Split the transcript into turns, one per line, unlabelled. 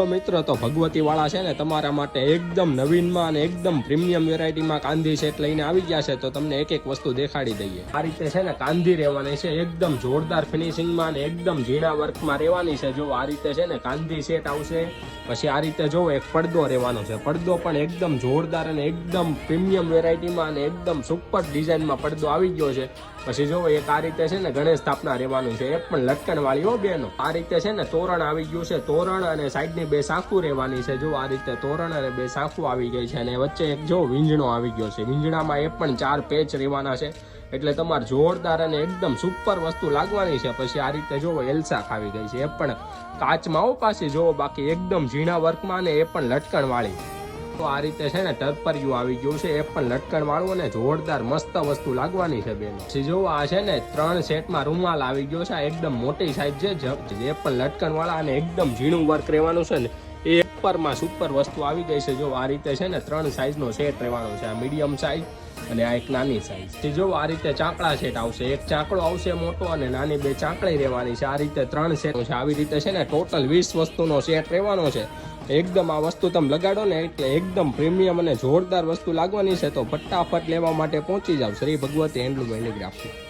તો મિત્રો તો ભગવતી વાળા છે ને તમારા માટે એકદમ નવીનમાં અને એકદમ પ્રીમિયમ વેરાયટીમાં કાંધી સેટ લઈને આવી ગયા છે. તો તમને એક એક વસ્તુ દેખાડી દઈએ. આ રીતે છે ને કાંધી રહેવાની છે, એકદમ જોરદાર ફિનિશિંગમાં અને એકદમ ઝીણા વર્કમાં રહેવાની છે. જો આ રીતે છે ને કાંધી સેટ આવશે. પછી આ રીતે જો એક પડદો રહેવાનો છે, પડદો પણ એકદમ જોરદાર અને એકદમ પ્રીમિયમ વેરાયટીમાં અને એકદમ સુપર ડિઝાઇનમાં પડદો આવી ગયો છે. પછી જો એક આ રીતે છે ને ગણેશ સ્થાપના રહેવાનું છે, એ પણ લટકણ વાળી હો બેનો. આ રીતે છે ને તોરણ આવી ગયું છે, તોરણ અને સાઈડની બે સાંકું રહેવાની છે. જો આ રીતે તોરણ અને બે સાંકું આવી ગઈ છે અને વચ્ચે એક જો વીંજણો આવી ગયો છે. વીંજણામાં એ પણ 4 પેચ રહેવાના છે, એટલે તમારે જોરદાર અને એકદમ સુપર વસ્તુ લાગવાની છે. પછી આ રીતે જોવો એલસા ખાવી ગઈ છે, એ પણ કાચમાં હો પાછી જોવો, બાકી એકદમ ઝીણા વર્કમાં ને એ પણ લટકણ વાળી. તો આ રીતે છે ને ટરપરિયું આવી ગયું છે, એ પણ લટકણ વાળું અને જોરદાર મસ્ત વસ્તુ લાગવાની છે બેનો. પછી જો આ છે ને 3 સેટમાં રૂમાલ આવી ગયો છે, એકદમ મોટી સાઈઝ છે, એ પણ લટકણ વાળા અને એકદમ ઝીણું વર્ક રહેવાનું છે ને એ ઉપરમાં સુપર વસ્તુ આવી ગઈ છે. જો આ રીતે છે ને 3 સાઈઝનો સેટ રહેવાનો છે, આ મીડિયમ સાઈઝ અને આ એક નાની સાઈઝ. જો આ રીતે ચાંકડા સેટ આવશે, એક ચાંકડો આવશે મોટો અને નાની 2 ચાંકડી રહેવાની છે. આ રીતે 3 સેટ છે. આવી રીતે છે ને ટોટલ 20 વસ્તુનો સેટ રહેવાનો છે. એકદમ આ વસ્તુ તમે લગાડો ને એટલે એકદમ પ્રીમિયમ અને જોરદાર વસ્તુ લાગવાની છે. તો ફટાફટ લેવા માટે પહોંચી જાવ શ્રી ભગવતી હેન્ડલૂમ હેન્ડીક્રાફ્ટ.